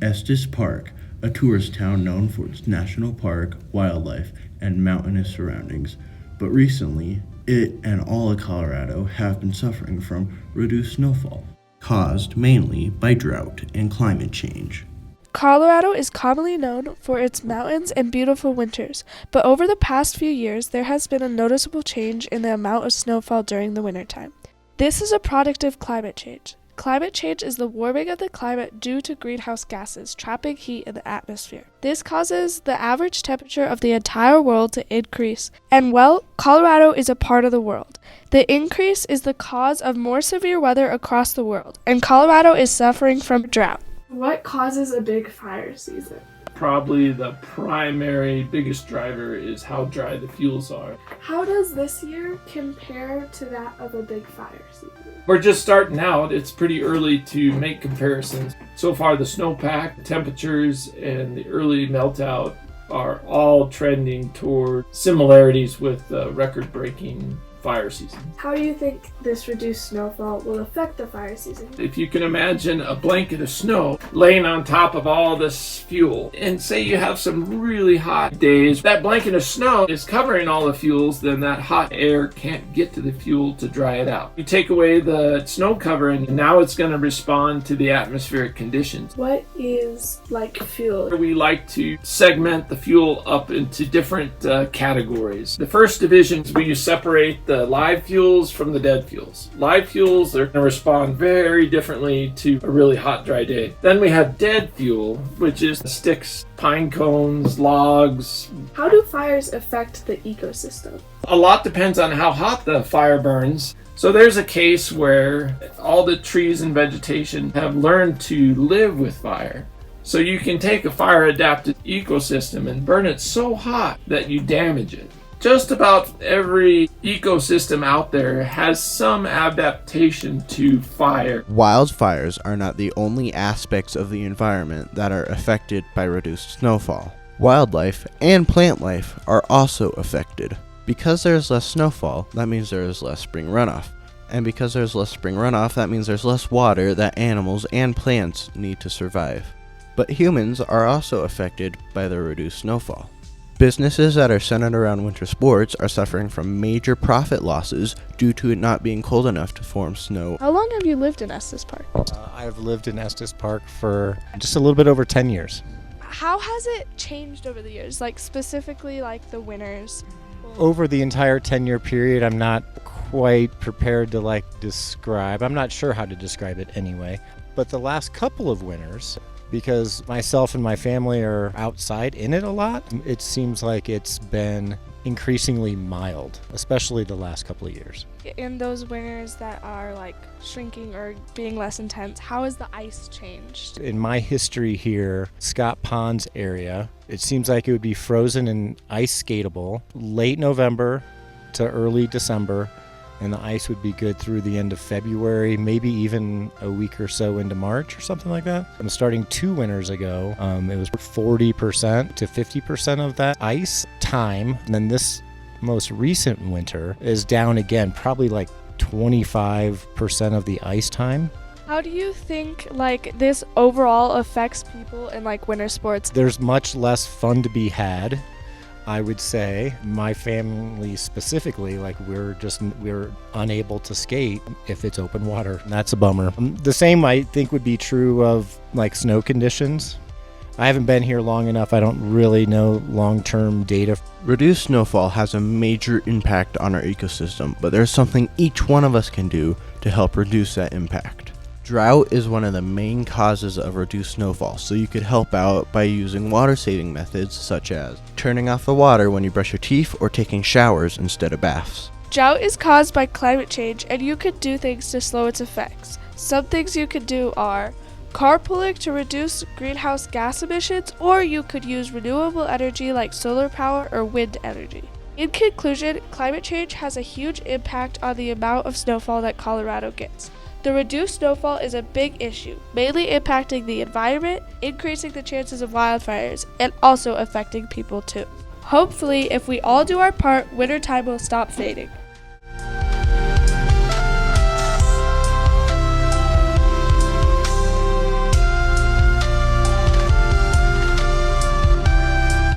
Estes Park, a tourist town known for its national park, wildlife, and mountainous surroundings, but recently, it and all of Colorado have been suffering from reduced snowfall, caused mainly by drought and climate change. Colorado is commonly known for its mountains and beautiful winters, but over the past few years there has been a noticeable change in the amount of snowfall during the wintertime. This is a product of climate change. Climate change is the warming of the climate due to greenhouse gases trapping heat in the atmosphere. This causes the average temperature of the entire world to increase, and Colorado is a part of the world. The increase is the cause of more severe weather across the world, and Colorado is suffering from drought. What causes a big fire season? Probably the primary biggest driver is how dry the fuels are. How does this year compare to that of a big fire season? We're just starting out. It's pretty early to make comparisons. So far, the snowpack, temperatures, and the early meltout are all trending toward similarities with the record-breaking fire season. How do you think this reduced snowfall will affect the fire season? If you can imagine a blanket of snow laying on top of all this fuel, and say you have some really hot days, that blanket of snow is covering all the fuels, then that hot air can't get to the fuel to dry it out. You take away the snow covering, and now it's going to respond to the atmospheric conditions. What is fuel? We like to segment the fuel up into different categories. The first division is where you separate the live fuels from the dead fuels. Live fuels are going to respond very differently to a really hot, dry day. Then we have dead fuel, which is sticks, pine cones, logs. How do fires affect the ecosystem? A lot depends on how hot the fire burns. So there's a case where all the trees and vegetation have learned to live with fire. So you can take a fire-adapted ecosystem and burn it so hot that you damage it. Just about every ecosystem out there has some adaptation to fire. Wildfires are not the only aspects of the environment that are affected by reduced snowfall. Wildlife and plant life are also affected. Because there's less snowfall, that means there is less spring runoff. And because there's less spring runoff, that means there's less water that animals and plants need to survive. But humans are also affected by the reduced snowfall. Businesses that are centered around winter sports are suffering from major profit losses due to it not being cold enough to form snow. How long have you lived in Estes Park? I've lived in Estes Park for just a little bit over 10 years. How has it changed over the years, specifically the winters? Over the entire 10-year period, I'm not quite prepared to describe. I'm not sure how to describe it anyway. But the last couple of winters, because myself and my family are outside in it a lot, it seems like it's been increasingly mild, especially the last couple of years. In those winters that are shrinking or being less intense, how has the ice changed? In my history here, Scott Ponds area, it seems like it would be frozen and ice skatable late November to early December, and the ice would be good through the end of February, maybe even a week or so into March or something like that. Starting 2 winters ago, it was 40% to 50% of that ice time. And then this most recent winter is down again, probably 25% of the ice time. How do you think this overall affects people in winter sports? There's much less fun to be had. I would say my family specifically, we're unable to skate if it's open water. And that's a bummer. The same I think would be true of snow conditions. I haven't been here long enough. I don't really know long-term data. Reduced snowfall has a major impact on our ecosystem, but there's something each one of us can do to help reduce that impact. Drought is one of the main causes of reduced snowfall, so you could help out by using water-saving methods such as turning off the water when you brush your teeth or taking showers instead of baths. Drought is caused by climate change, and you could do things to slow its effects. Some things you could do are carpooling to reduce greenhouse gas emissions, or you could use renewable energy like solar power or wind energy. In conclusion, climate change has a huge impact on the amount of snowfall that Colorado gets. The reduced snowfall is a big issue, mainly impacting the environment, increasing the chances of wildfires, and also affecting people too. Hopefully, if we all do our part, wintertime will stop fading.